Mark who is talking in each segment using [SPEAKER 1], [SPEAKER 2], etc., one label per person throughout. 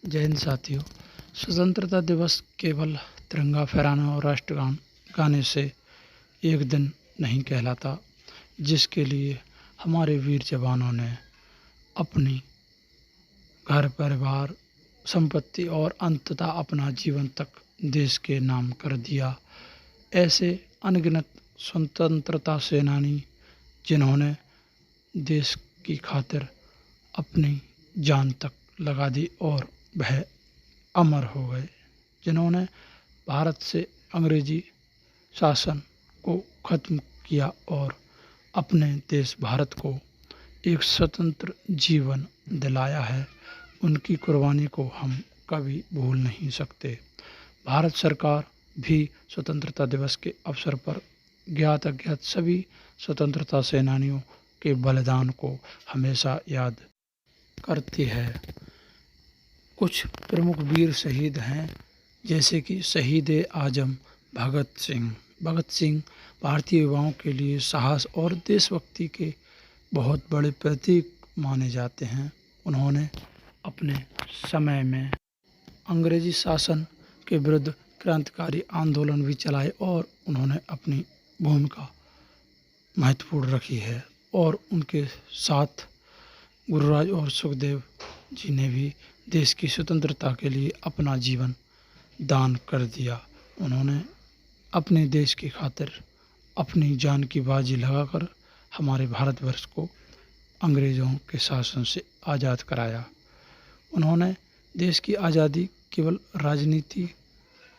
[SPEAKER 1] जय हिंद साथियों। स्वतंत्रता दिवस केवल तिरंगा फहराने और राष्ट्रगान गाने से एक दिन नहीं कहलाता, जिसके लिए हमारे वीर जवानों ने अपनी घर परिवार संपत्ति और अंततः अपना जीवन तक देश के नाम कर दिया। ऐसे अनगिनत स्वतंत्रता सेनानी जिन्होंने देश की खातिर अपनी जान तक लगा दी और वह अमर हो गए, जिन्होंने भारत से अंग्रेजी शासन को ख़त्म किया और अपने देश भारत को एक स्वतंत्र जीवन दिलाया है। उनकी कुर्बानी को हम कभी भूल नहीं सकते। भारत सरकार भी स्वतंत्रता दिवस के अवसर पर ज्ञात अज्ञात सभी स्वतंत्रता सेनानियों के बलिदान को हमेशा याद करती है। कुछ प्रमुख वीर शहीद हैं, जैसे कि शहीद आजम भगत सिंह। भगत सिंह भारतीय युवाओं के लिए साहस और देशभक्ति के बहुत बड़े प्रतीक माने जाते हैं। उन्होंने अपने समय में अंग्रेजी शासन के विरुद्ध क्रांतिकारी आंदोलन भी चलाए और उन्होंने अपनी भूमिका महत्वपूर्ण रखी है। और उनके साथ गुरुराज और सुखदेव जी ने भी देश की स्वतंत्रता के लिए अपना जीवन दान कर दिया। उन्होंने अपने देश की खातिर अपनी जान की बाजी लगाकर हमारे भारतवर्ष को अंग्रेज़ों के शासन से आज़ाद कराया। उन्होंने देश की आज़ादी केवल राजनीति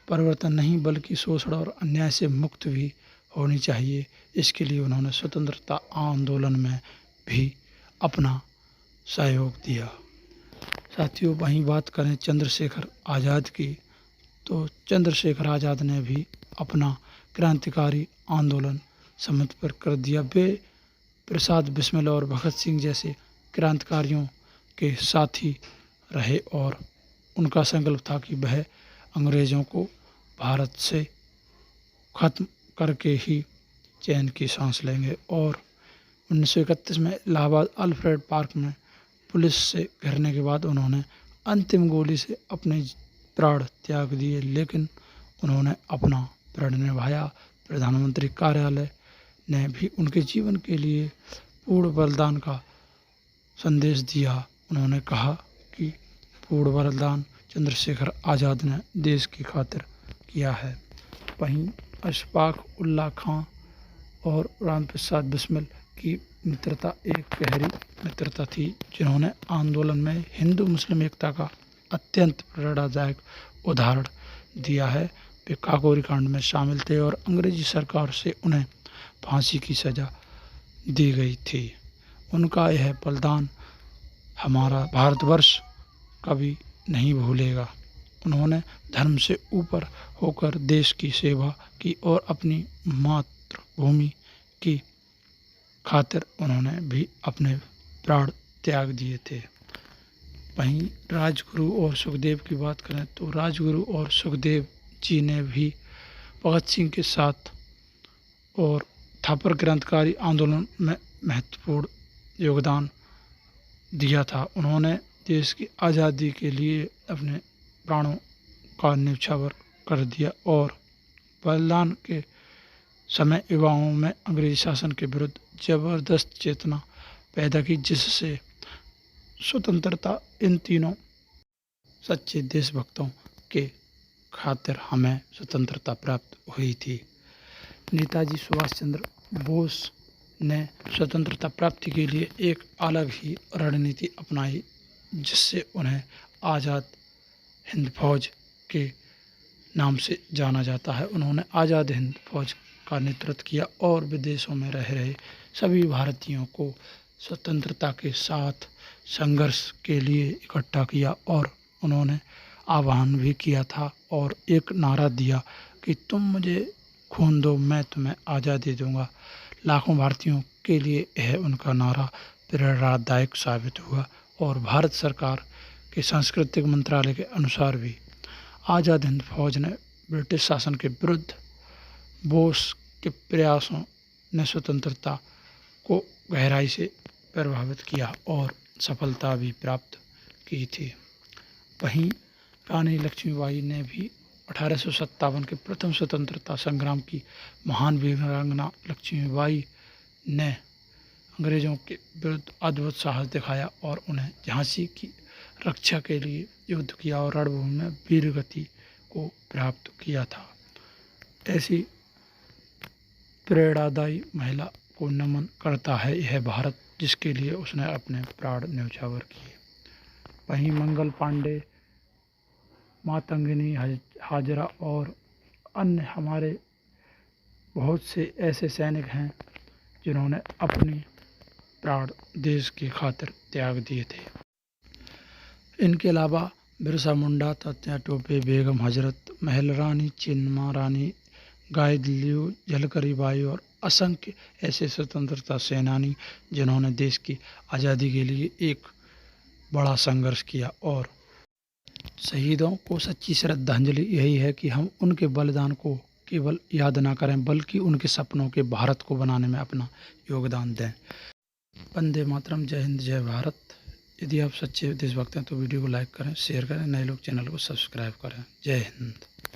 [SPEAKER 1] परिवर्तन नहीं, बल्कि शोषण और अन्याय से मुक्त भी होनी चाहिए। इसके लिए उन्होंने स्वतंत्रता आंदोलन में भी अपना सहयोग दिया। साथियों, वहीं बात करें चंद्रशेखर आज़ाद की, तो चंद्रशेखर आज़ाद ने भी अपना क्रांतिकारी आंदोलन समर्पित कर दिया। वे प्रसाद बिस्मिल और भगत सिंह जैसे क्रांतिकारियों के साथी रहे और उनका संकल्प था कि वह अंग्रेज़ों को भारत से ख़त्म करके ही चैन की सांस लेंगे। और 1931 में इलाहाबाद अल्फ्रेड पार्क में पुलिस से घेरने के बाद उन्होंने अंतिम गोली से अपने प्राण त्याग दिए, लेकिन उन्होंने अपना प्रण निभाया। प्रधानमंत्री कार्यालय ने भी उनके जीवन के लिए पूर्ण बलिदान का संदेश दिया। उन्होंने कहा कि पूर्ण बलिदान चंद्रशेखर आज़ाद ने देश की खातिर किया है। वहीं अशफाक उल्लाह खां और राम प्रसाद बिस्मिल की मित्रता एक गहरी मित्रता थी, जिन्होंने आंदोलन में हिंदू मुस्लिम एकता का अत्यंत प्रेरणादायक उदाहरण दिया है। वे काकोरी कांड में शामिल थे और अंग्रेजी सरकार से उन्हें फांसी की सज़ा दी गई थी। उनका यह बलिदान हमारा भारतवर्ष कभी नहीं भूलेगा। उन्होंने धर्म से ऊपर होकर देश की सेवा की और अपनी मातृभूमि की खातिर उन्होंने भी अपने प्राण त्याग दिए थे। वहीं राजगुरु और सुखदेव की बात करें तो राजगुरु और सुखदेव जी ने भी भगत सिंह के साथ और थापर क्रांतिकारी आंदोलन में महत्वपूर्ण योगदान दिया था। उन्होंने देश की आज़ादी के लिए अपने प्राणों का न्यौछावर कर दिया और बलिदान के समय युवाओं में अंग्रेजी शासन के विरुद्ध ज़बरदस्त चेतना पैदा की, जिससे स्वतंत्रता इन तीनों सच्चे देशभक्तों के खातिर हमें स्वतंत्रता प्राप्त हुई थी। नेताजी सुभाष चंद्र बोस ने स्वतंत्रता प्राप्ति के लिए एक अलग ही रणनीति अपनाई, जिससे उन्हें आज़ाद हिंद फौज के नाम से जाना जाता है। उन्होंने आज़ाद हिंद फौज का नेतृत्व किया और विदेशों में रह रहे सभी भारतीयों को स्वतंत्रता के साथ संघर्ष के लिए इकट्ठा किया और उन्होंने आह्वान भी किया था और एक नारा दिया कि तुम मुझे खून दो, मैं तुम्हें आज़ादी दूंगा। लाखों भारतीयों के लिए यह उनका नारा प्रेरणादायक साबित हुआ और भारत सरकार के सांस्कृतिक मंत्रालय के अनुसार भी आज़ाद हिंद फौज ने ब्रिटिश शासन के विरुद्ध बोस के प्रयासों ने स्वतंत्रता को गहराई से प्रभावित किया और सफलता भी प्राप्त की थी। वहीं रानी लक्ष्मीबाई ने भी 1857 के प्रथम स्वतंत्रता संग्राम की महान वीरांगना लक्ष्मीबाई ने अंग्रेज़ों के विरुद्ध अद्भुत साहस दिखाया और उन्हें झांसी की रक्षा के लिए युद्ध किया और रणभूमि में वीरगति को प्राप्त किया था। ऐसी प्रेरणादायी महिला को नमन करता है यह भारत, जिसके लिए उसने अपने प्राण न्यौछावर किए। वहीं मंगल पांडे, मातंगिनी हाजरा और अन्य हमारे बहुत से ऐसे सैनिक हैं जिन्होंने अपने प्राण देश की खातिर त्याग दिए थे। इनके अलावा बिरसा मुंडा, तात्या टोपे, बेगम हजरत महल रानी, चिन्मा रानी, गाइदिलियू, झलकरी बाई और असंख्य ऐसे स्वतंत्रता सेनानी जिन्होंने देश की आज़ादी के लिए एक बड़ा संघर्ष किया। और शहीदों को सच्ची श्रद्धांजलि यही है कि हम उनके बलिदान को केवल याद ना करें बल्कि उनके सपनों के भारत को बनाने में अपना योगदान दें। वंदे मातरम। जय हिंद, जय भारत। यदि आप सच्चे देशभक्त हैं तो वीडियो को लाइक करें, शेयर करें, नए लोग चैनल को सब्सक्राइब करें। जय हिंद।